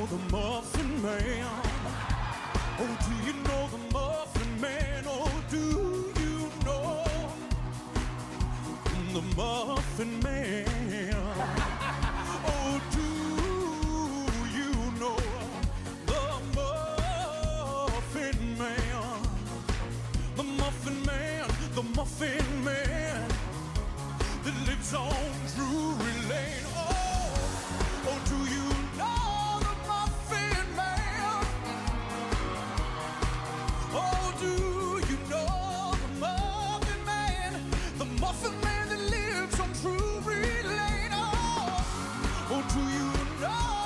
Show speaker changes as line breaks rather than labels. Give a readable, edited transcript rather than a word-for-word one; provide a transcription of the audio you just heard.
the Muffin Man? Oh, do you know the Muffin Man? Oh, do you know the Muffin Man? Oh, do you know the Muffin Man? The Muffin Man, the Muffin Man that lives on Drury Lane. Oh, do you know the Muffin Man? Oh, do you know the Muffin Man? The Muffin Man that lives on Drury Lane. Oh, do you know?